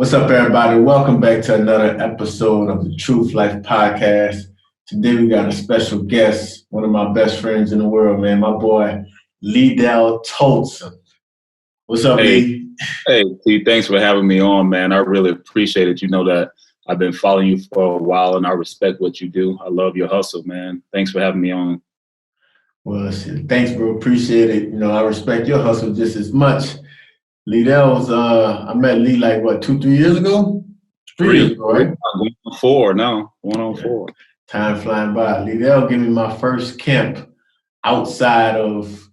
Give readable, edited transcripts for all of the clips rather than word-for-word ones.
What's up, everybody? Welcome back to another episode of the Truth Life Podcast. Today we got a special guest, one of my best friends in the world, man, my boy, Lee Toldson. What's up, Hey, Lee? hey, T, thanks for having me on, man. I really appreciate it. You know that I've been following you for a while, and I respect what you do. I love your hustle, man. Thanks for having me on. Well, shit, thanks, bro. Appreciate it. I respect your hustle just as much. I met Lee like, 2-3 years ago? 3 years ago, right? Going on 4 now. 1 on 4. Time flying by. Liddell gave me my first camp outside of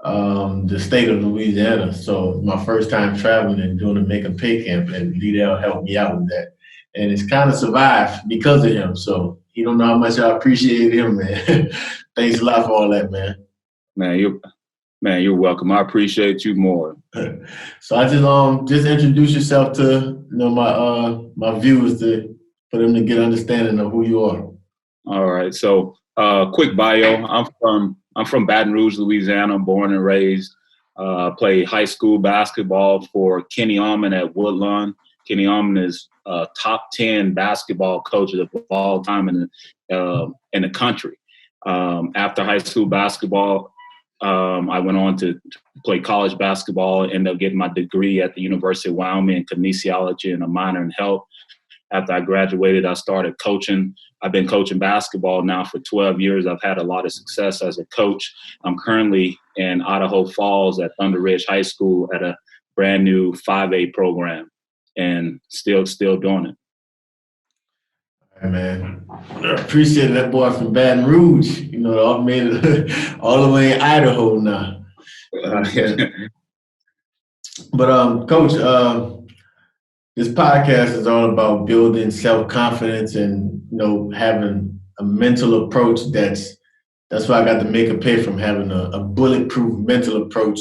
the state of Louisiana. So my first time traveling and doing a make a pay camp, and Liddell helped me out with that. And it's kind of survived because of him. So he don't know how much I appreciate him, man. Thanks a lot for all that, man. You're welcome. I appreciate you more. So I just introduce yourself to my viewers for them to get understanding of who you are. All right. So quick bio. I'm from Baton Rouge, Louisiana. I'm born and raised. Played high school basketball for Kenny Almond at Woodlawn. Kenny Almond is top 10 basketball coaches of all time in the country. After high school basketball, I went on to play college basketball, ended up getting my degree at the University of Wyoming in kinesiology and a minor in health. After I graduated, I started coaching. I've been coaching basketball now for 12 years. I've had a lot of success as a coach. I'm currently in Idaho Falls at Thunder Ridge High School at a brand new 5A program, and still doing it. Hey, man, I appreciate that boy from Baton Rouge. I made it all the way in Idaho now. But Coach, this podcast is all about building self-confidence and having a mental approach. That's why I got to make a pay from having a bulletproof mental approach,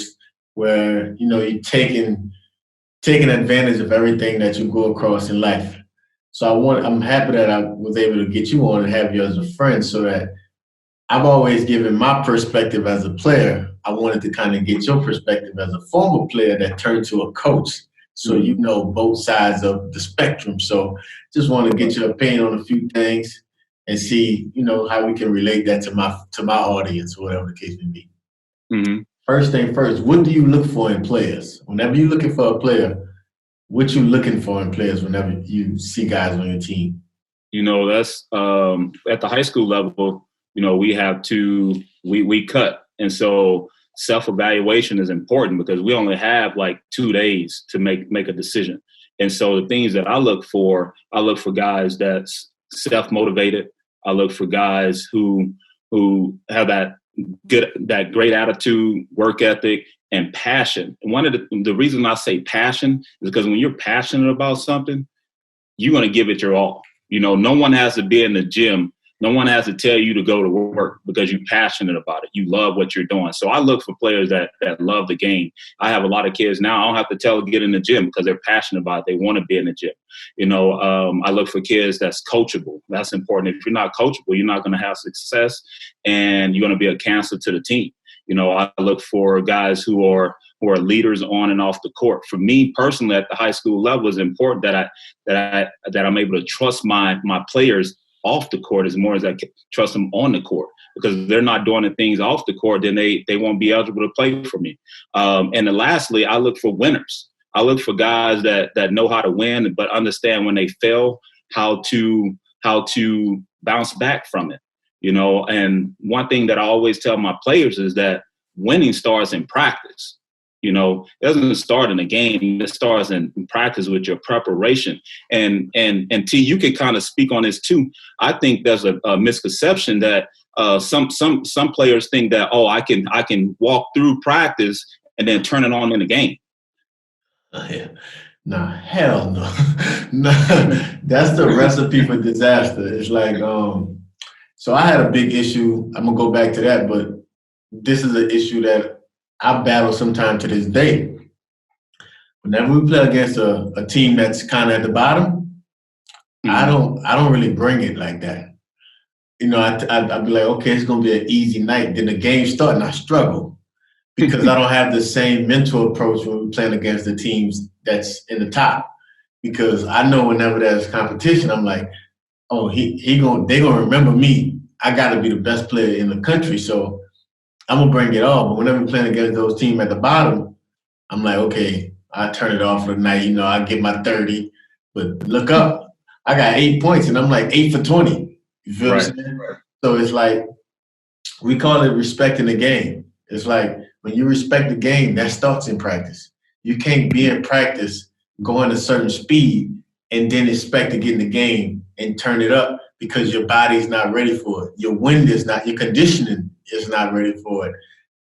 where you're taking advantage of everything that you go across in life. So I'm happy that I was able to get you on and have you as a friend, so that I've always given my perspective as a player. I wanted to kind of get your perspective as a former player that turned to a coach, so you know both sides of the spectrum. So just want to get your opinion on a few things and see, how we can relate that to my audience, or whatever the case may be. Mm-hmm. First thing first, what do you look for in players? Whenever you're looking for a player, what you looking for in players whenever you see guys on your team? That's at the high school level, we have we cut. And so self-evaluation is important, because we only have like 2 days to make a decision. And so the things that I look for guys that's self-motivated. I look for guys who have that great attitude, work ethic, and passion. And one of the reason I say passion is because when you're passionate about something, you're going to give it your all. No one has to be in the gym. No one has to tell you to go to work, because you're passionate about it. You love what you're doing. So I look for players that love the game. I have a lot of kids now. I don't have to tell them to get in the gym, because they're passionate about it. They want to be in the gym. I look for kids that's coachable. That's important. If you're not coachable, you're not going to have success, and you're going to be a cancer to the team. I look for guys who are leaders on and off the court. For me personally, at the high school level, it's important that I'm able to trust my players off the court as more as I can trust them on the court, because if they're not doing the things off the court, then they won't be eligible to play for me. And then lastly, I look for winners. I look for guys that know how to win, but understand when they fail, how to bounce back from it. And one thing that I always tell my players is that winning starts in practice. It doesn't start in a game. It starts in practice with your preparation. And T, you can kind of speak on this too. I think there's a misconception that some players think that, I can walk through practice and then turn it on in the game. Yeah. Nah, hell no. No, that's the recipe for disaster. It's like, so I had a big issue. I'm gonna go back to that, but this is an issue that I battle sometimes to this day. Whenever we play against a team that's kind of at the bottom, I don't really bring it like that. I'd be like, okay, it's gonna be an easy night. Then the game starts and I struggle, because I don't have the same mental approach when we're playing against the teams that's in the top. because I know whenever there's competition, I'm like, oh, they gonna remember me. I got to be the best player in the country, so I'm gonna bring it all. But whenever we're playing against those teams at the bottom, I'm like, okay, I turn it off for the night. I get my 30, but look up, I got 8 points, and I'm like 8 for 20. You feel what I'm saying? Right. So it's like we call it respecting the game. It's like when you respect the game, that starts in practice. You can't be in practice going a certain speed and then expect to get in the game and turn it up because your body's not ready for it. Your wind is not, your conditioning is not ready for it.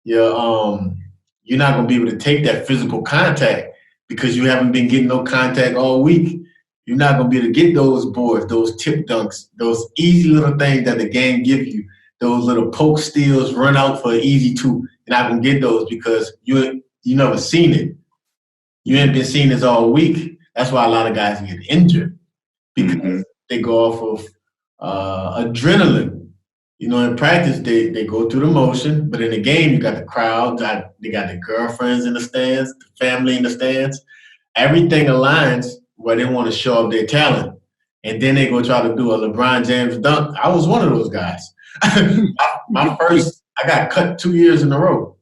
You're not going to be able to take that physical contact because you haven't been getting no contact all week. You're not going to be able to get those boards, those tip dunks, those easy little things that the game gives you, those little poke steals, run out for an easy two. You're not going to get those because you never seen it. You ain't been seeing this all week. That's why a lot of guys get injured because they go off of adrenaline. In practice, they go through the motion, but in the game, you got the crowd, they got the girlfriends in the stands, the family in the stands. Everything aligns where they want to show off their talent. And then they go try to do a LeBron James dunk. I was one of those guys. I got cut 2 years in a row.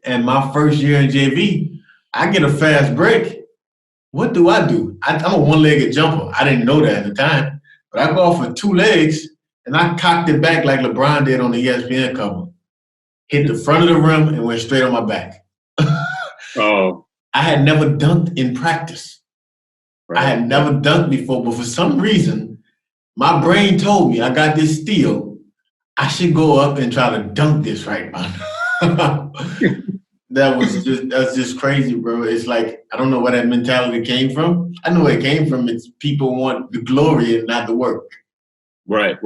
And my first year in JV, I get a fast break. What do? I'm a one-legged jumper. I didn't know that at the time. But I go off with 2 legs, and I cocked it back like LeBron did on the ESPN cover. Hit the front of the rim and went straight on my back. Oh. I had never dunked in practice. Right. I had never dunked before, but for some reason, my brain told me I got this steal. I should go up and try to dunk this right now. That's just crazy, bro. It's like, I don't know where that mentality came from. I know where it came from. It's people want the glory and not the work. Right.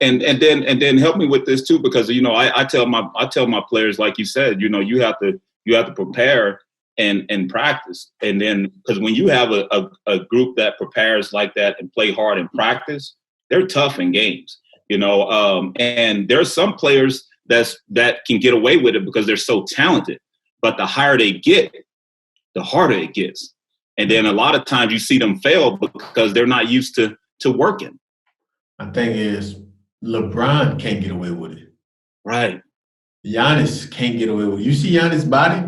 And then help me with this too, because I tell my players, like you said, you have to prepare and practice. And then because when you have a group that prepares like that and play hard in practice, they're tough in games. And there's some players that can get away with it because they're so talented. But the higher they get, the harder it gets. And then a lot of times you see them fail because they're not used to working. My thing is, LeBron can't get away with it. Right. Giannis can't get away with it. You see Giannis' body?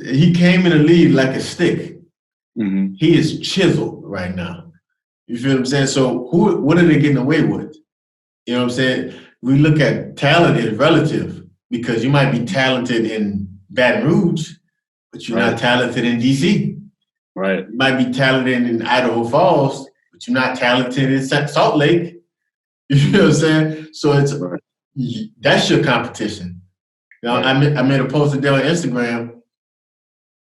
He came in the league like a stick. Mm-hmm. He is chiseled right now. You feel what I'm saying? So what are they getting away with? You know what I'm saying? We look at talent as relative because you might be talented in Baton Rouge, but you're not talented in D.C. Right. You might be talented in Idaho Falls, but you're not talented in Salt Lake. You know what I'm saying? So that's your competition. I made a post today on Instagram.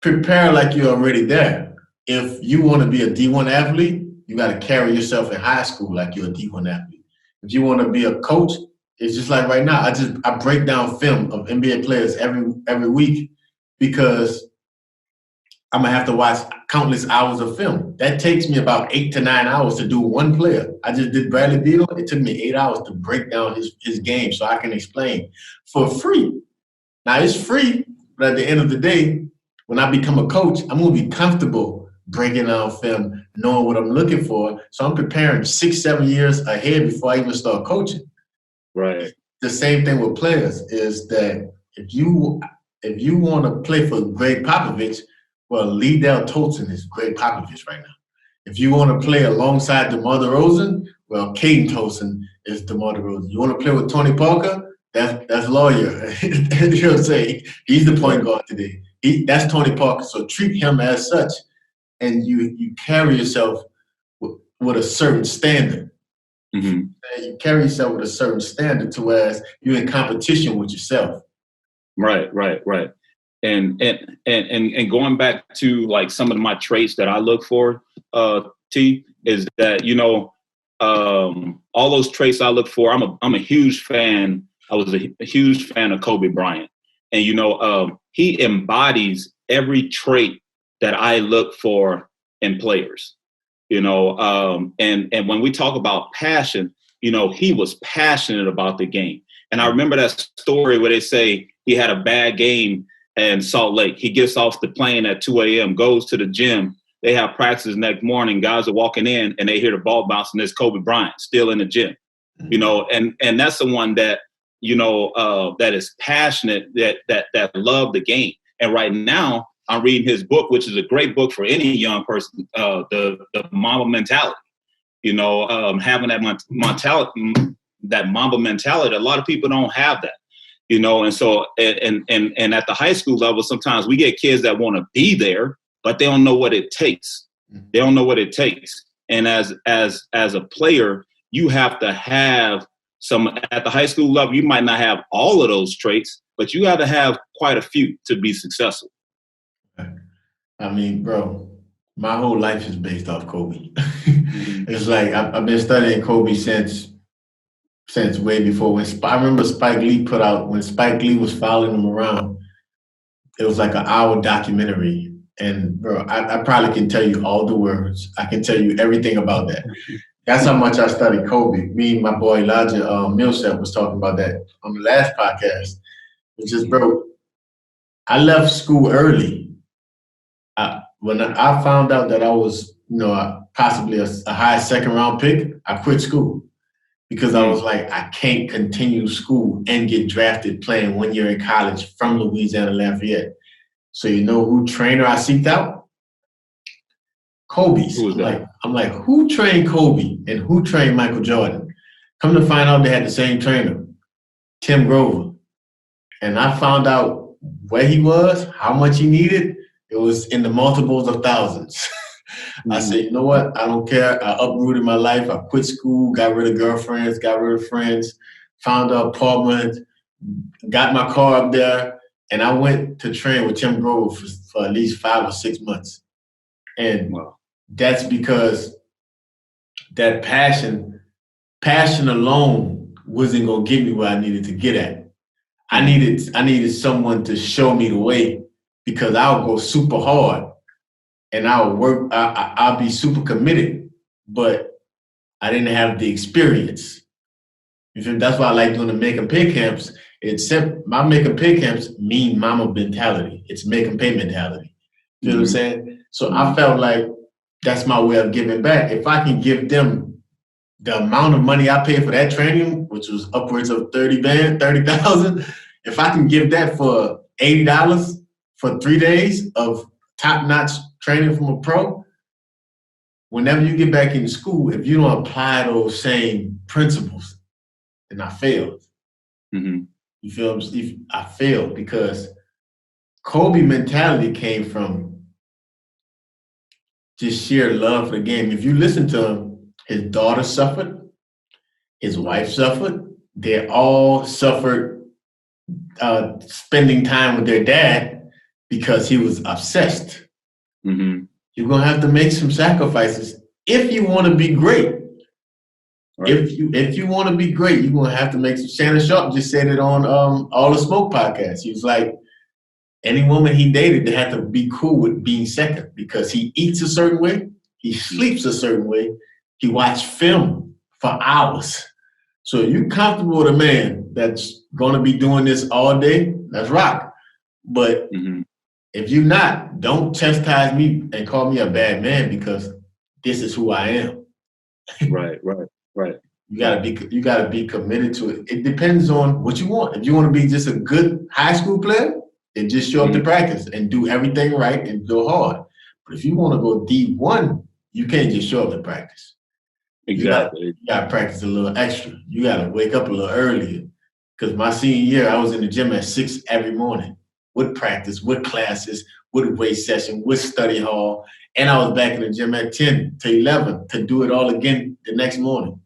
Prepare like you're already there. If you want to be a D1 athlete, you got to carry yourself in high school like you're a D1 athlete. If you want to be a coach, it's just like right now. I break down film of NBA players every week because I'm gonna have to watch countless hours of film. That takes me about 8 to 9 hours to do one player. I just did Bradley Beal. It took me 8 hours to break down his game so I can explain for free. Now it's free, but at the end of the day, when I become a coach, I'm gonna be comfortable breaking down film, knowing what I'm looking for. So I'm preparing 6-7 years ahead before I even start coaching. Right. The same thing with players is that if you want to play for Greg Popovich, well, Lee Toldson is Greg Popovich right now. If you want to play alongside DeMar DeRozan, well, Caden Toldson is DeMar DeRozan. You want to play with Tony Parker? That's Lawyer. You know what I'm saying? He's the point guard today. That's Tony Parker. So treat him as such, and you carry yourself with a certain standard. Mm-hmm. You carry yourself with a certain standard to whereas you're in competition with yourself. Right. And going back to like some of my traits that I look for, T, is that all those traits I look for. I'm a huge fan. I was a huge fan of Kobe Bryant, and he embodies every trait that I look for in players. And when we talk about passion, he was passionate about the game. And I remember that story where they say he had a bad game and Salt Lake. He gets off the plane at 2 a.m., goes to the gym. They have practice next morning. Guys are walking in, and they hear the ball bouncing. There's Kobe Bryant still in the gym, you know, and that's the one that, you know, that is passionate, that love the game. And right now, I'm reading his book, which is a great book for any young person, the Mamba mentality. You know, having that Mamba mentality. A lot of people don't have that. You know, and so and at the high school level, sometimes we get kids that want to be there, but they don't know what it takes. They don't know what it takes. And as a player, you have to have some. At the high school level, you might not have all of those traits, but you got to have quite a few to be successful. I mean, bro, my whole life is based off Kobe. It's like I've been studying Kobe since way before. I remember Spike Lee put out, when Spike Lee was following him around, it was like an hour documentary. And bro, I probably can tell you all the words. I can tell you everything about that. That's how much I studied Kobe. Me and my boy Elijah Millsap was talking about that on the last podcast. It's just, bro, I left school early. When I found out that I was, you know, possibly a high second round pick, I quit school. Because I was like, I can't continue school and get drafted playing 1 year in college from Louisiana Lafayette. So you know who trainer I seeked out? Kobe's. I'm like, who trained Kobe and who trained Michael Jordan? Come to find out they had the same trainer, Tim Grover. And I found out where he was, how much he needed. It was in the multiples of thousands. I said, you know what? I don't care. I uprooted my life. I quit school, got rid of girlfriends, got rid of friends, found an apartment, got my car up there, and I went to train with Tim Grover for at least 5 or 6 months. And that's because that passion alone wasn't going to get me where I needed to get at. I needed someone to show me the way, because I'll go super hard. And I'll work, I'll be super committed, but I didn't have the experience. You feel me? That's why I like doing the make and pay camps. Except my make and pay camps mean mama mentality. It's make and pay mentality. You know what I'm saying? So I felt like that's my way of giving back. If I can give them the amount of money I paid for that training, which was upwards of $30,000, if I can give that for $80 for 3 days of top-notch training from a pro, whenever you get back into school, if you don't apply those same principles, then I failed. You feel me? I failed because Kobe mentality came from just sheer love for the game. If you listen to him, his daughter suffered, his wife suffered, they all suffered spending time with their dad because he was obsessed. You're going to have to make some sacrifices if you want to be great. Right. If you want to be great, you're going to have to make some. Shannon Sharp just said it on All the Smoke podcast. He was like, any woman he dated, they had to be cool with being second, because he eats a certain way, he sleeps a certain way, he watched film for hours. So if you're comfortable with a man that's going to be doing this all day, that's rock. But if you're not, don't chastise me and call me a bad man, because this is who I am. Right. You gotta be committed to it. It depends on what you want. If you want to be just a good high school player, then just show up to practice and do everything right and go hard. But if you want to go D1, you can't just show up to practice. Exactly. You gotta practice a little extra. You gotta wake up a little earlier. Because my senior year, I was in the gym at 6 every morning with practice, with classes, with weight session, with study hall. And I was back in the gym at 10 to 11 to do it all again the next morning.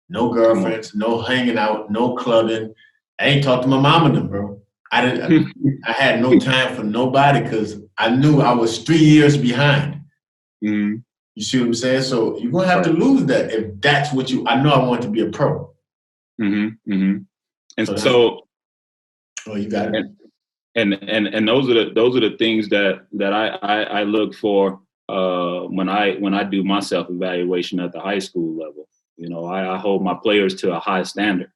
No girlfriends, no hanging out, no clubbing. I ain't talked to my mom and them, bro. I had no time for nobody because I knew I was 3 years behind. You see what I'm saying? So you're going to have to lose that if that's what I know I want to be a pro. And so you got it. And those are the things that I look for when I do my self-evaluation at the high school level. You know, I hold my players to a high standard.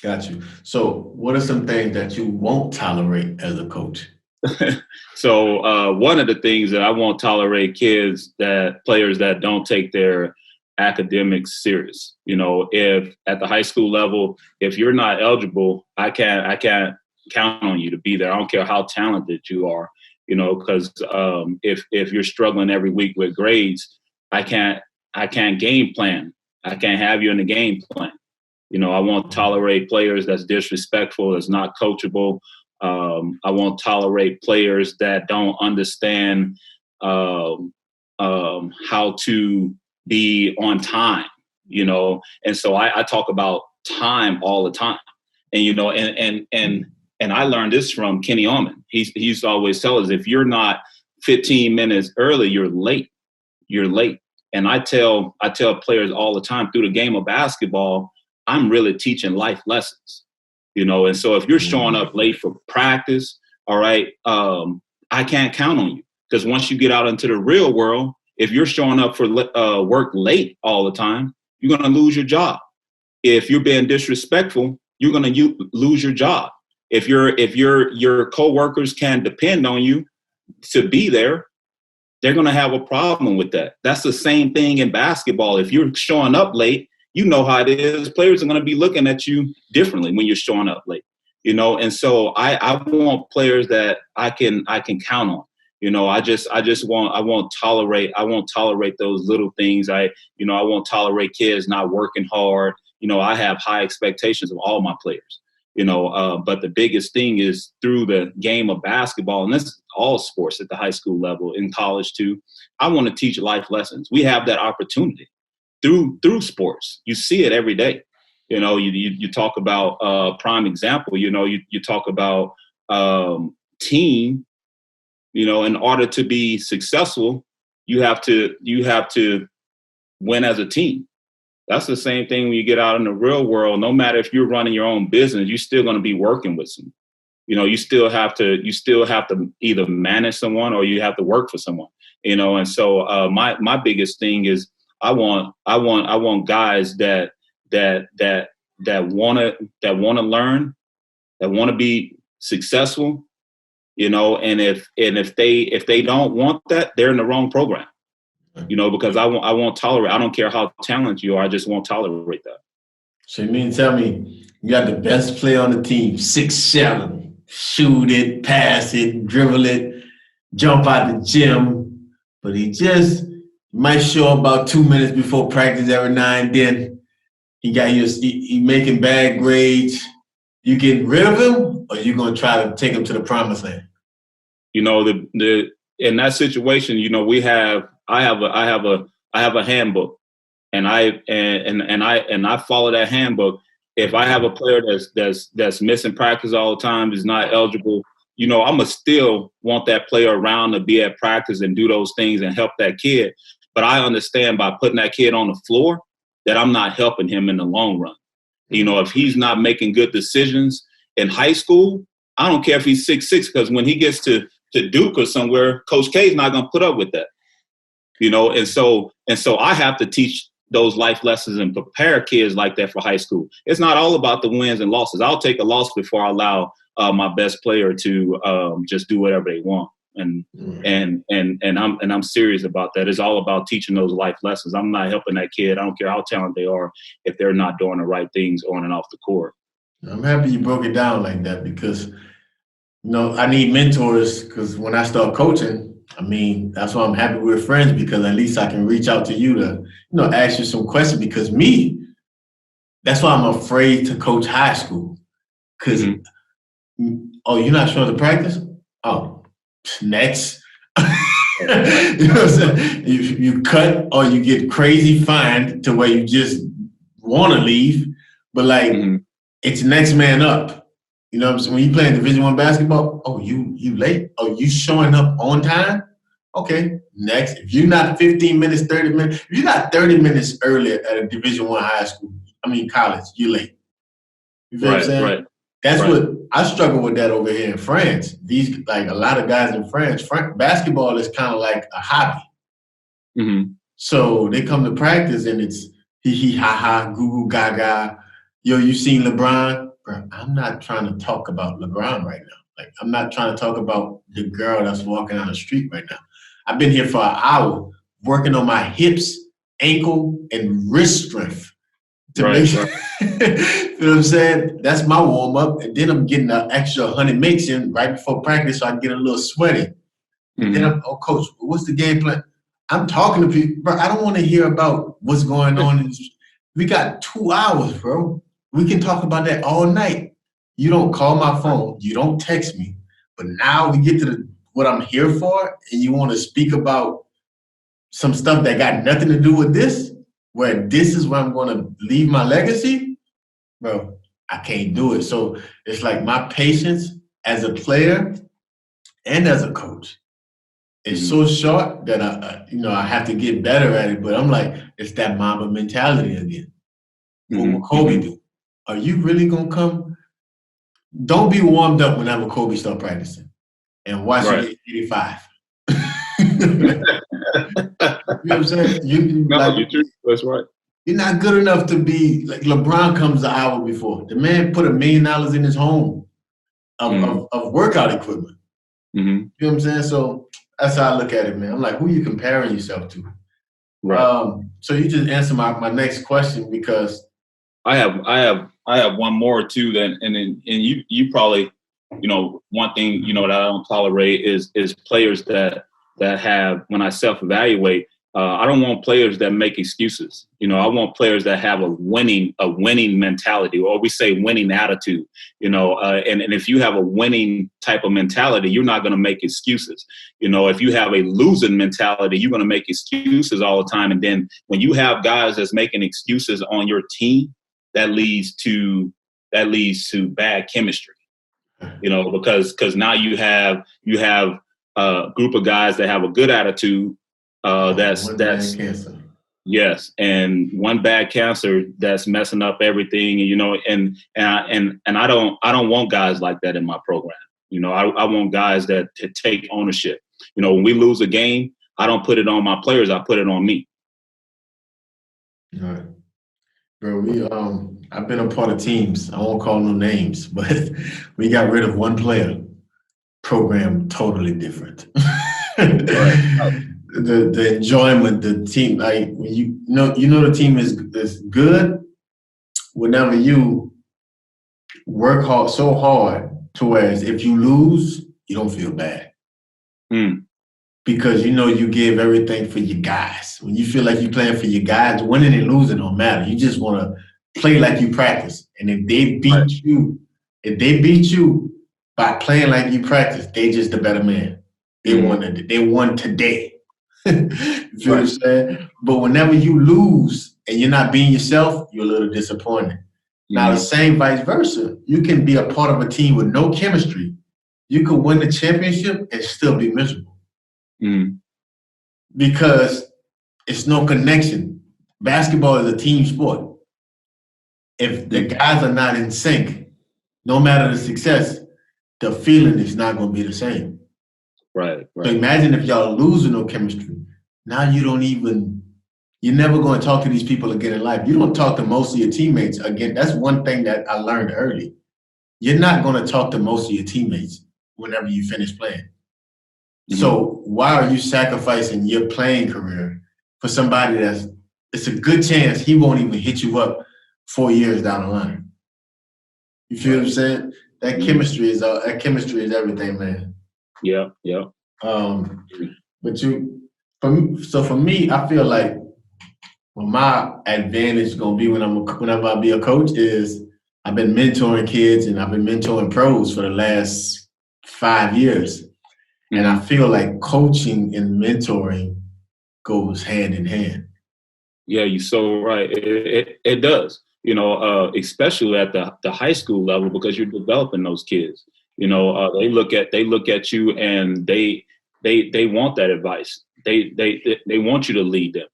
Got you. So what are some things that you won't tolerate as a coach? So one of the things that I won't tolerate players that don't take their academics serious. If at the high school level, if you're not eligible, I can't count on you to be there. I don't care how talented you are, because if you're struggling every week with grades, I can't game plan. I can't have you in the game plan. I won't tolerate players that's disrespectful, that's not coachable. I won't tolerate players that don't understand how to be on time, And so I talk about time all the time. And I learned this from Kenny Allman. He used to always tell us, if you're not 15 minutes early, you're late. You're late. And I tell players all the time, through the game of basketball, I'm really teaching life lessons. And so if you're showing up late for practice, all right, I can't count on you, because once you get out into the real world, if you're showing up for work late all the time, you're going to lose your job. If you're being disrespectful, you're going to lose your job. If your coworkers can depend on you to be there, they're going to have a problem with that. That's the same thing in basketball. If you're showing up late, you know how it is. Players are going to be looking at you differently when you're showing up late, And so I want players that I can count on. I won't tolerate those little things. I won't tolerate kids not working hard. I have high expectations of all my players. But the biggest thing is, through the game of basketball, and that's all sports at the high school level, in college too, I want to teach life lessons. We have that opportunity through sports. You see it every day. You talk about prime example. You talk about team. In order to be successful, you have to win as a team. That's the same thing when you get out in the real world. No matter if you're running your own business, you're still going to be working with some. You still have to either manage someone, or you have to work for someone. And so my biggest thing is, I want guys that want to learn, that want to be successful. And if they don't want that, they're in the wrong program. Because I won't tolerate. I don't care how talented you are. I just won't tolerate that. So you mean tell me you got the best player on the team, 6'7", shoot it, pass it, dribble it, jump out the gym, but he just might show up about 2 minutes before practice every now and then. He making bad grades. You getting rid of him, or you gonna try to take him to the promised land? The in that situation, I have a handbook, and I follow that handbook. If I have a player that's missing practice all the time, is not eligible, I'ma still want that player around to be at practice and do those things and help that kid. But I understand, by putting that kid on the floor, that I'm not helping him in the long run. If he's not making good decisions in high school, I don't care if he's 6'6", because when he gets to Duke or somewhere, Coach K is not going to put up with that. And so I have to teach those life lessons and prepare kids like that for high school. It's not all about the wins and losses. I'll take a loss before I allow my best player to just do whatever they want. And I'm serious about that. It's all about teaching those life lessons. I'm not helping that kid. I don't care how talented they are, if they're not doing the right things on and off the court. I'm happy you broke it down like that, because I need mentors, because when I start coaching, that's why I'm happy we're friends, because at least I can reach out to you to, ask you some questions, because that's why I'm afraid to coach high school. Because, oh, you're not showing the practice? Oh, next. You know what I'm saying? You cut, or you get crazy fined to where you just want to leave, but it's next man up. You know what I'm saying? When you playing Division I basketball, oh, you late? Oh, you showing up on time? Okay, next. If you're not 15 minutes, 30 minutes, if you're not 30 minutes early at a Division I college, you're late. You feel what I'm saying? Right. That's what I struggle with that over here in France. A lot of guys in France, basketball is kind of like a hobby. Mm-hmm. So they come to practice and it's hee hee ha ha, goo goo gaga. Yo, you seen LeBron? bro, I'm not trying to talk about LeBron right now. Like, I'm not trying to talk about the girl that's walking down the street right now. I've been here for an hour working on my hips, ankle, and wrist strength to make sure. You know what I'm saying? That's my warm up. And then I'm getting an extra 100 makes in right before practice so I can get a little sweaty. And then oh, coach, what's the game plan? I'm talking to people, bro. I don't want to hear about what's going on. We got 2 hours, bro. We can talk about that all night. You don't call my phone. You don't text me. But now we get to what I'm here for, and you want to speak about some stuff that got nothing to do with this, where this is where I'm going to leave my legacy, bro. I can't do it. So it's like my patience as a player and as a coach. It's so short that I have to get better at it. But I'm like, it's that Mamba mentality again. What will Kobe do? Are you really gonna come? Don't be warmed up whenever Kobe start practicing, and watch you get 85. You know what I'm saying? That's right. You're not good enough to be like LeBron. Comes an hour before. The man put $1 million in his home of workout equipment. You know what I'm saying? So that's how I look at it, man. I'm like, who are you comparing yourself to? Right. So you just answered my next question because I have one more too. And you probably, one thing that I don't tolerate is players that have, when I self-evaluate, I don't want players that make excuses. I want players that have a winning mentality, or we say winning attitude. And if you have a winning type of mentality, you're not going to make excuses. If you have a losing mentality, you're going to make excuses all the time. And then when you have guys that's making excuses on your team, that leads to bad chemistry. Because now you have a group of guys that have a good attitude. Yes, and one bad cancer that's messing up everything, and I don't want guys like that in my program. I want guys that to take ownership. When we lose a game, I don't put it on my players, I put it on me. All right. Bro, I've been a part of teams. I won't call no names, but we got rid of one player. Program totally different. The enjoyment, the team, like when you know the team is good whenever you work so hard to whereas if you lose, you don't feel bad. Because you give everything for your guys. When you feel like you're playing for your guys, winning and losing don't matter. You just want to play like you practice. And if they beat you by playing like you practice, they just the better man. They won today. You feel what I'm saying? But whenever you lose and you're not being yourself, you're a little disappointed. Now the same vice versa. You can be a part of a team with no chemistry. You can win the championship and still be miserable. Because it's no connection. Basketball is a team sport. If the guys are not in sync, no matter the success, the feeling is not going to be the same. Right. So imagine if y'all losing no chemistry. Now you're never going to talk to these people again in life. You don't talk to most of your teammates again. That's one thing that I learned early. You're not going to talk to most of your teammates whenever you finish playing. So why are you sacrificing your playing career for somebody it's a good chance he won't even hit you up 4 years down the line? You feel what I'm saying? That chemistry is everything, man. Yeah. But for me, I feel like my advantage is gonna be whenever I be a coach is I've been mentoring kids and I've been mentoring pros for the last 5 years. And I feel like coaching and mentoring goes hand in hand. Yeah, you're so right. It does, especially at the high school level, because you're developing those kids. They look at you and they want that advice. They want you to lead them.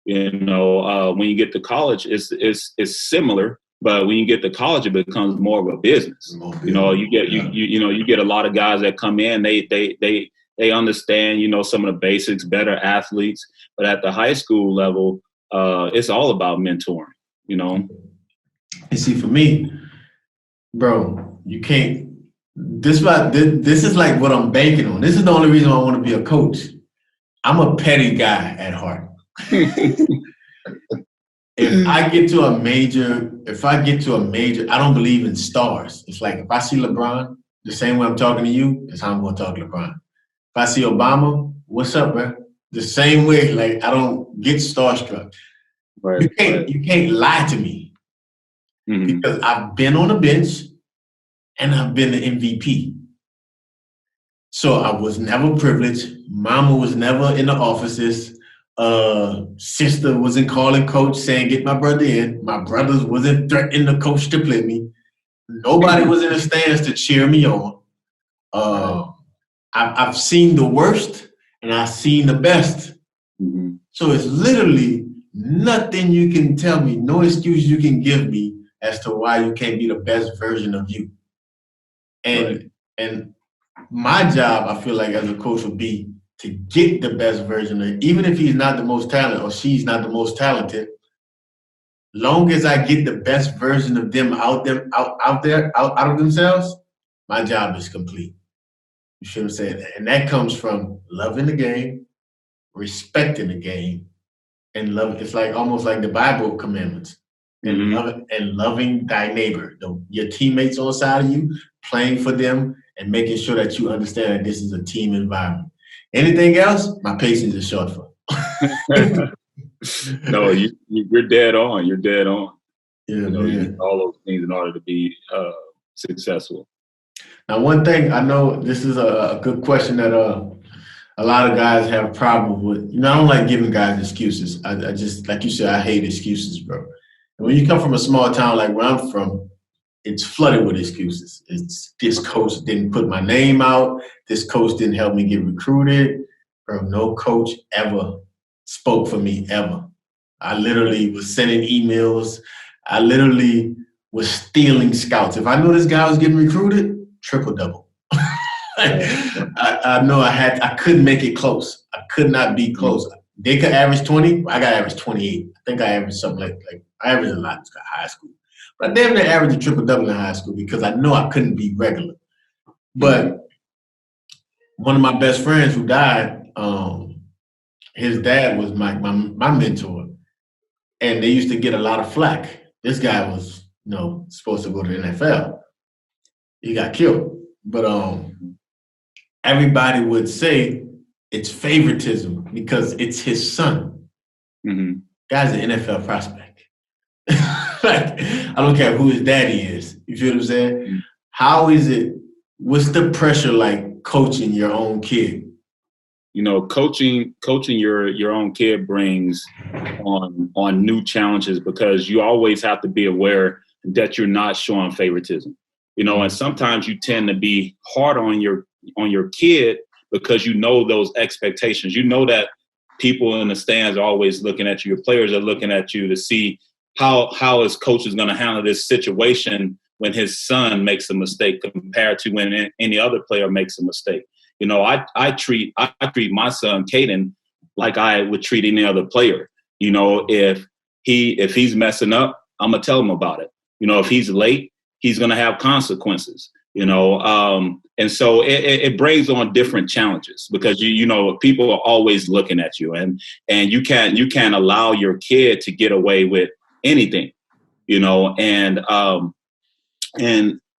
When you get to college, it's similar. But when you get to college, it becomes more of a business. You get a lot of guys that come in. They understand, some of the basics, better athletes. But at the high school level, it's all about mentoring. And see, for me, Bro, you can't. This is like what I'm banking on. This is the only reason I want to be a coach. I'm a petty guy at heart. If I get to a major, I don't believe in stars. It's like if I see LeBron, the same way I'm talking to you, that's how I'm going to talk to LeBron. If I see Obama, what's up, bro? The same way, like I don't get starstruck. Right, You can't lie to me because I've been on the bench and I've been the MVP. So I was never privileged. Mama was never in the offices. Sister wasn't calling coach saying, get my brother in. My brothers wasn't threatening the coach to play me. Nobody was in the stands to cheer me on. I've seen the worst and I've seen the best. So it's literally nothing you can tell me, no excuse you can give me as to why you can't be the best version of you. And my job, I feel like as a coach would be to get the best version of, even if he's not the most talented or she's not the most talented, long as I get the best version of them out of themselves, my job is complete. You see what I'm saying? And that comes from loving the game, respecting the game, and love. It's like almost like the Bible commandments. And loving thy neighbor, your teammates on the side of you, playing for them, and making sure that you understand that this is a team environment. Anything else, my patience is short for. No, you're dead on. You're dead on. Yeah, you need all those things in order to be successful. Now, one thing I know, this is a good question that a lot of guys have problems with. I don't like giving guys excuses. I just, like you said, I hate excuses, bro. And when you come from a small town like where I'm from, it's flooded with excuses. It's this coach didn't put my name out. This coach didn't help me get recruited. Bro, no coach ever spoke for me ever. I literally was sending emails. I literally was stealing scouts. If I knew this guy was getting recruited, triple-double. I know I couldn't make it close. I could not be close. They could average 20. I got average 28. I think I averaged something like I averaged a lot in high school. But I damn near averaged a triple-double in high school because I know I couldn't be regular. But one of my best friends who died, his dad was my mentor. And they used to get a lot of flack. This guy was, supposed to go to the NFL. He got killed. But everybody would say it's favoritism because it's his son. Guy's an NFL prospect. Like, I don't care who his daddy is. You feel what I'm saying? How is it? What's the pressure like coaching your own kid? Coaching your own kid brings on new challenges because you always have to be aware that you're not showing favoritism. And sometimes you tend to be hard on your kid because those expectations. That people in the stands are always looking at you. Your players are looking at you to see how his coach is going to handle this situation when his son makes a mistake compared to when any other player makes a mistake. I treat my son Caden like I would treat any other player. If he's messing up, I'm gonna tell him about it. If he's late, he's gonna have consequences. And so it brings on different challenges because people are always looking at you, and you can't allow your kid to get away with anything. And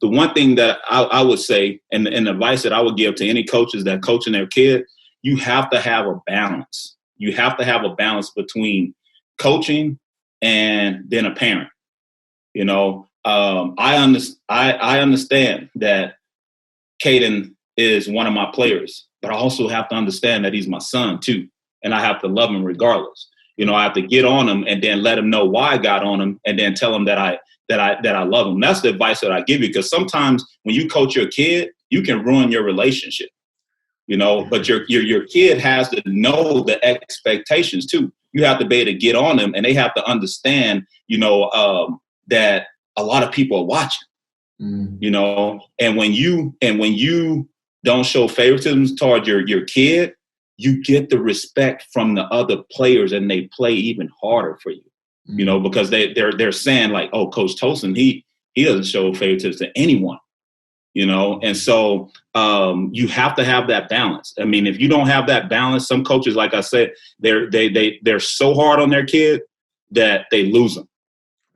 the one thing that I would say, and advice that I would give to any coaches that coaching their kid, you have to have a balance. You have to have a balance between coaching and then a parent. I understand that Caden is one of my players, but I also have to understand that he's my son too, and I have to love him regardless. I have to get on him and then let him know why I got on him, and then tell him that I love him. That's the advice that I give you, because sometimes when you coach your kid, you can ruin your relationship, but your kid has to know the expectations too. You have to be able to get on them, and they have to understand, that a lot of people are watching, and when you don't show favoritism toward your kid, you get the respect from the other players, and they play even harder for you. Because they're saying like, oh, Coach Toldson, he He doesn't show favoritism to anyone, you know? And so you have to have that balance. I mean, if you don't have that balance, some coaches, like I said, they're so hard on their kid that they lose them,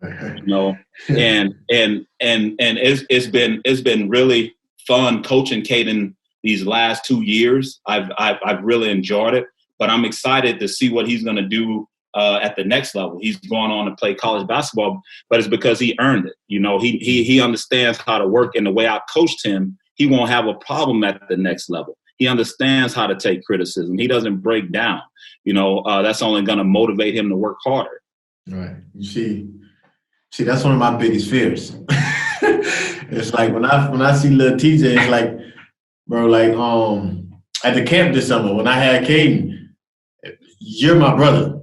you know? and it's been really fun coaching Caden these last 2 years. I've really enjoyed it, but I'm excited to see what he's going to do at the next level. He's going on to play college basketball, but it's because he earned it. You know, he understands how to work, and the way I coached him, he won't have a problem at the next level. He understands how to take criticism. He doesn't break down. You know, that's only going to motivate him to work harder. Right. You see, that's one of my biggest fears. It's like when I see little TJ, it's like, bro, like at the camp this summer when I had Caden, you're my brother.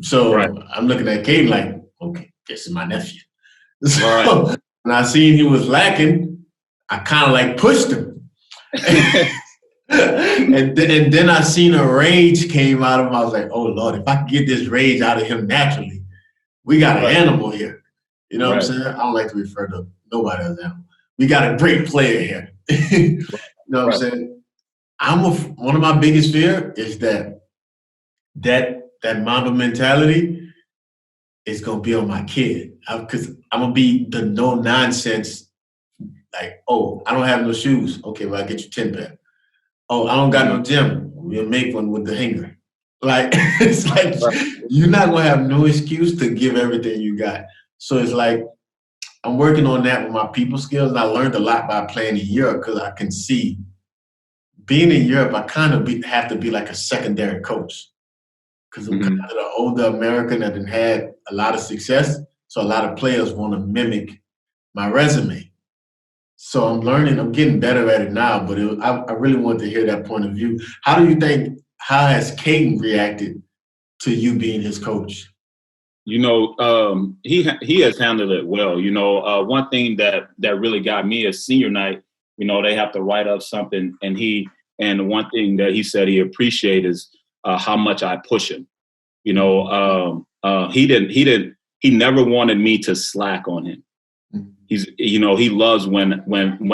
So right. I'm looking at Caden like, okay, this is my nephew. So right. When I seen he was lacking, I kind of like pushed him. and then I seen a rage came out of him. I was like, oh, Lord, if I can get this rage out of him naturally, we got an animal here. You know what I'm saying? I don't like to refer to nobody as animal. We got a great player here. You know what I'm saying? One of my biggest fear is that Mamba mentality is going to be on my kid. Because I'm going to be the no-nonsense, like, oh, I don't have no shoes. Okay, well, I'll get you 10 pair. Oh, I don't got no gym. We'll make one with the hanger. Like, it's like you're not going to have no excuse to give everything you got. So it's like I'm working on that with my people skills. And I learned a lot by playing in Europe because I can see being in Europe, I kind of have to be like a secondary coach. Because I'm kind of the older American that had a lot of success. So a lot of players want to mimic my resume. So I'm getting better at it now, but I really want to hear that point of view. How has Caden reacted to you being his coach? You know, he has handled it well. You know, one thing that really got me is senior night, you know, they have to write up something, and the one thing that he said he appreciated is how much I push him. You know, he never wanted me to slack on him. He loves when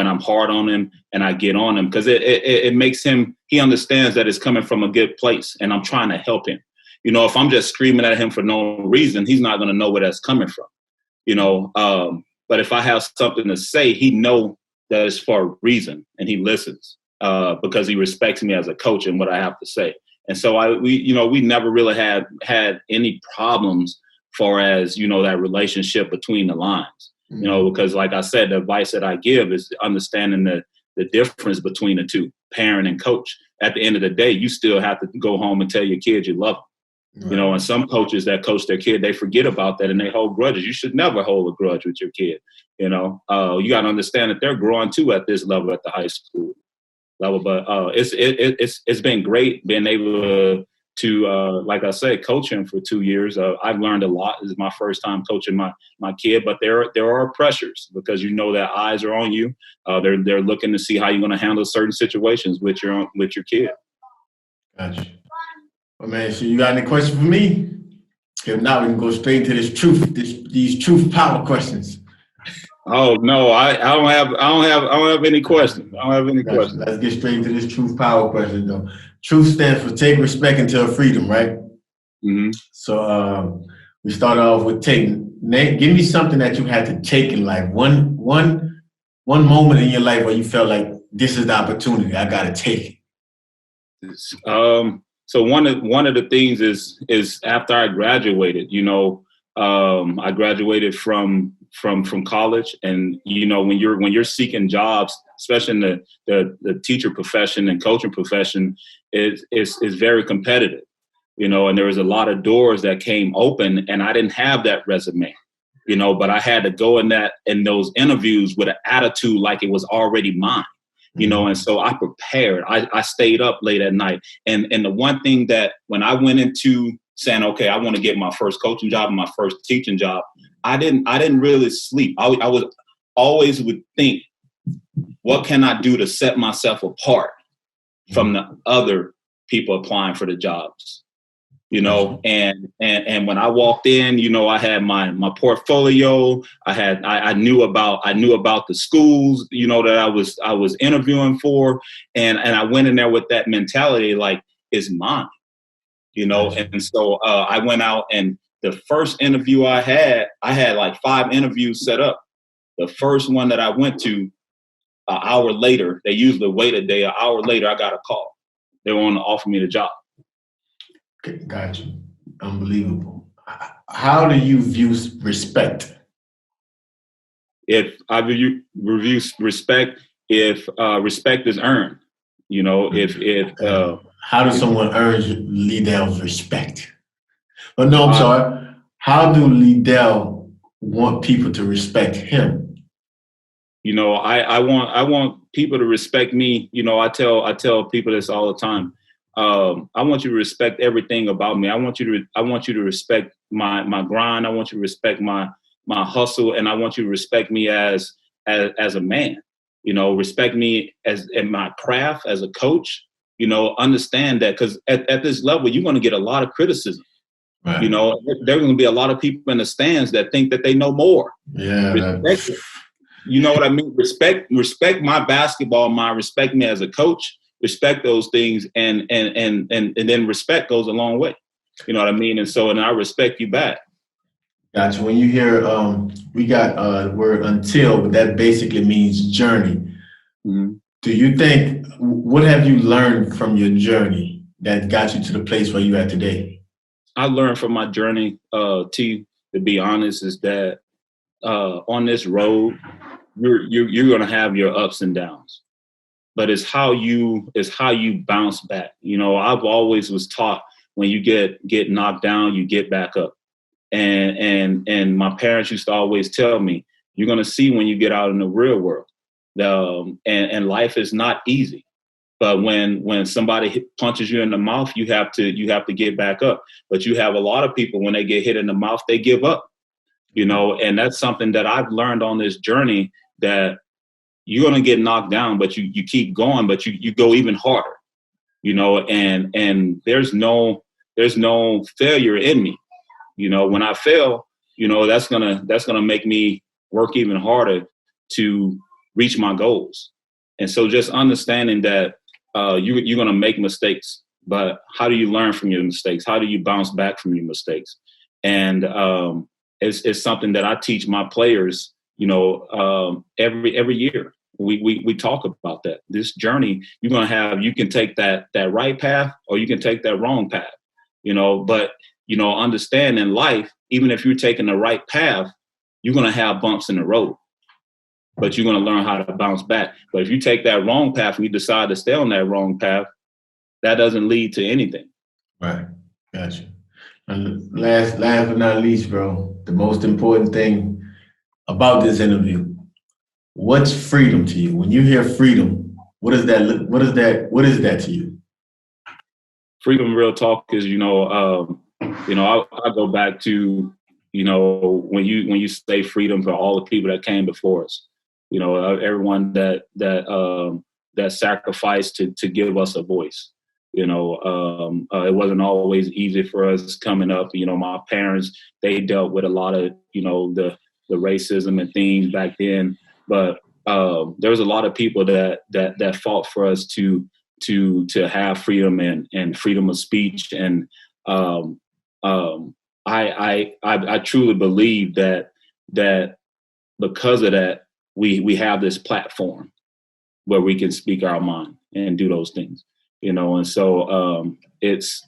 I'm hard on him and I get on him, because it makes him, he understands that it's coming from a good place and I'm trying to help him. You know, if I'm just screaming at him for no reason, he's not going to know where that's coming from. You know, but if I have something to say, he know that it's for a reason, and he listens because he respects me as a coach and what I have to say. And so we never really had any problems far as, you know, that relationship between the lines. You know, because like I said, the advice that I give is understanding the difference between the two, parent and coach. At the end of the day, you still have to go home and tell your kids you love them. Right. You know, and some coaches that coach their kid, they forget about that and they hold grudges. You should never hold a grudge with your kid. You know, you got to understand that they're growing too at this level, at the high school level. But it's been great being able to like I said, coach him for 2 years. I've learned a lot. This is my first time coaching my kid, but there are pressures because you know that eyes are on you. They're looking to see how you're going to handle certain situations with your kid. Gotcha. Well, man, so you got any questions for me? If not, we can go straight into these truth power questions. Oh no, I don't have any questions. I don't have any questions. Let's get straight into this truth power question though. Truth stands for take, respect, until freedom, right? Mm-hmm. So we start off with taking. Nate, give me something that you had to take in life. One moment in your life where you felt like this is the opportunity. I got to take it. So one of the things is after I graduated, you know, I graduated from college, and you know, when you're seeking jobs, especially in the teacher profession and coaching profession, is very competitive, you know, and there was a lot of doors that came open, and I didn't have that resume, you know, but I had to go in those interviews with an attitude like it was already mine. You know, and so I prepared. I stayed up late at night. And the one thing that when I went into saying, okay, I want to get my first coaching job and my first teaching job, I didn't really sleep. I would always think, what can I do to set myself apart from the other people applying for the jobs? and when I walked in, I had my portfolio. I knew about the schools, that I was interviewing for, and I went in there with that mentality, like, it's mine, and so I went out, and the first interview I had like 5 interviews set up. The first one that I went to, an hour later, they usually wait a day. An hour later, I got a call. They want to offer me the job. Okay, got you. Unbelievable. How do you view respect? If I review respect, if respect is earned, how does someone earn Liddell's respect? But no, I'm sorry. How do Liddell want people to respect him? I want people to respect me. I tell people this all the time. I want you to respect everything about me. I want you to respect my grind. I want you to respect my hustle, and I want you to respect me as a man. Respect me as in my craft as a coach. Understand that, because at this level, you're going to get a lot of criticism. Right. There are going to be a lot of people in the stands that think that they know more. Yeah. You know what I mean? Respect my basketball mind. Respect me as a coach. Respect those things, and then respect goes a long way. You know what I mean? And I respect you back. Gotcha. When you hear we got the word until, but that basically means journey. Mm-hmm. Do you think, what have you learned from your journey that got you to the place where you're at today? I learned from my journey, to be honest, is that on this road, you're going to have your ups and downs, but it's how you bounce back. I've always was taught, when you get knocked down, you get back up. And my parents used to always tell me, you're going to see when you get out in the real world. And life is not easy. But when somebody punches you in the mouth, you have to get back up. But you have a lot of people, when they get hit in the mouth, they give up. And that's something that I've learned on this journey, that you're going to get knocked down, but you keep going, but you go even harder, and there's no failure in me. When I fail, that's going to make me work even harder to reach my goals. And so just understanding that you're going to make mistakes, but how do you learn from your mistakes? How do you bounce back from your mistakes? And it's something that I teach my players, every year. We talk about that. This journey you're going to have, you can take that right path, or you can take that wrong path, but, understand in life, even if you're taking the right path, you're going to have bumps in the road, but you're going to learn how to bounce back. But if you take that wrong path and you decide to stay on that wrong path, that doesn't lead to anything. Right. Gotcha. And last but not least, bro, the most important thing about this interview, what's freedom to you? When you hear freedom, what is that to you? Freedom, real talk, is, I go back to, when you say freedom, for all the people that came before us, everyone that sacrificed to give us a voice. It wasn't always easy for us coming up. My parents, they dealt with a lot of, the racism and things back then, but there was a lot of people that fought for us to have freedom and freedom of speech. And I truly believe that because of that, we have this platform where we can speak our mind and do those things, and so it's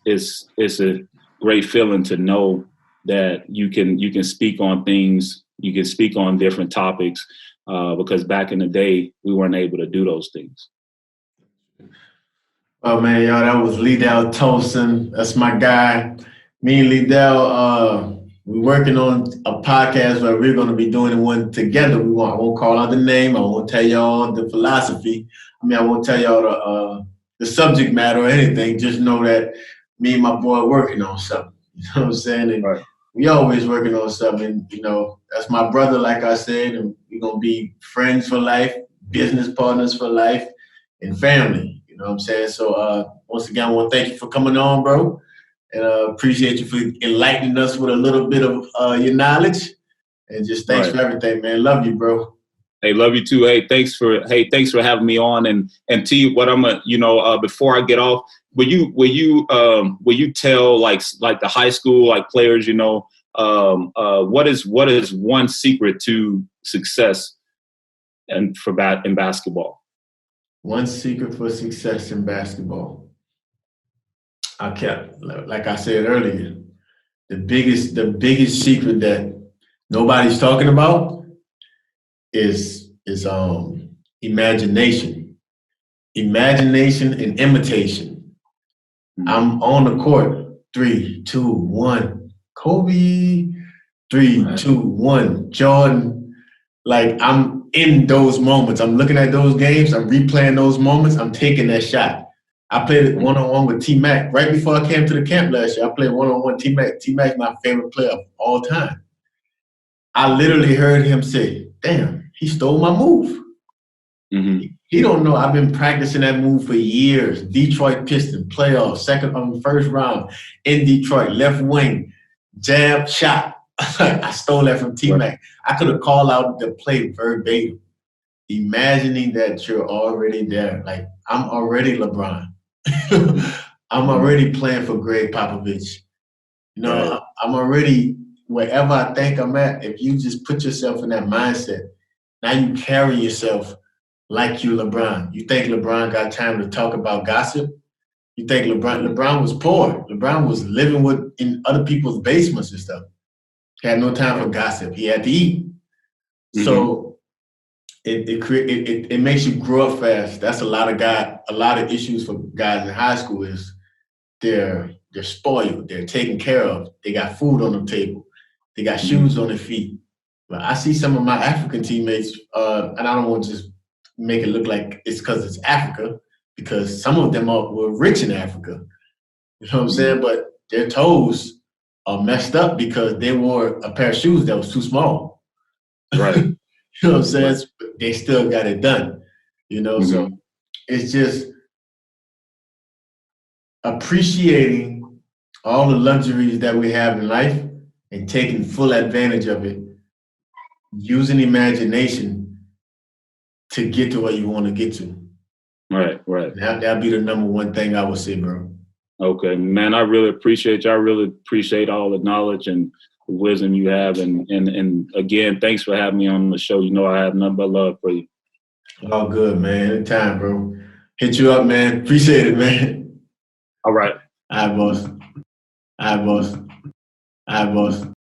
a great feeling to know that you can speak on things, you can speak on different topics, because back in the day, we weren't able to do those things. Oh man, y'all, that was Liddell Toldson. That's my guy. Me and Liddell, we're working on a podcast where we're going to be doing one together. I won't call out the name. I won't tell y'all the philosophy. I won't tell y'all the subject matter or anything. Just know that me and my boy are working on something. You know what I'm saying? And right. We always working on something. That's my brother, like I said, and we're going to be friends for life, business partners for life, and family. You know what I'm saying? So once again, I want to thank you for coming on, bro. And appreciate you for enlightening us with a little bit of your knowledge. And just thanks for everything, man. Love you, bro. Hey, love you too. Hey, thanks for having me on. And T, what I'm before I get off, will you tell like the high school players, what is one secret to success in basketball? One secret for success in basketball. Like I said earlier, the biggest secret that nobody's talking about is imagination. Imagination and imitation. Mm-hmm. I'm on the court. 3, 2, 1. Kobe. 3, 2, 1. Jordan. Like, I'm in those moments. I'm looking at those games. I'm replaying those moments. I'm taking that shot. I played one-on-one with T-Mac. Right before I came to the camp last year, I played one-on-one T-Mac. T-Mac's my favorite player of all time. I literally heard him say, damn, he stole my move. Mm-hmm. He don't know I've been practicing that move for years. Detroit Pistons, playoffs, first round, in Detroit, left wing, jab, shot. I stole that from T-Mac. Right. I could have called out the play verbatim. Imagining that you're already there. Like, I'm already LeBron. I'm already playing for Greg Popovich. Right. I'm already wherever I think I'm at. If you just put yourself in that mindset, now you carry yourself like you're LeBron. You think LeBron got time to talk about gossip? You think LeBron was poor. LeBron was living in other people's basements and stuff. He had no time for gossip. He had to eat. Mm-hmm. So it makes you grow up fast. That's a lot of issues for guys in high school is they're spoiled. They're taken care of. They got food on the table. They got shoes on their feet. But I see some of my African teammates, and I don't want to just make it look like it's because it's Africa, because some of them were rich in Africa. You know what I'm saying? But their toes are messed up because they wore a pair of shoes that was too small. Right. You know what I'm saying? Right. They still got it done. So it's just appreciating all the luxuries that we have in life and taking full advantage of it, using imagination to get to where you want to get to. Right. That'd be the number one thing I would say, bro. Okay, man, I really appreciate you. I really appreciate all the knowledge and the wisdom you have. And again, thanks for having me on the show. I have nothing but love for you. All good, man. Anytime, bro. Hit you up, man. Appreciate it, man. All right. All right, boss.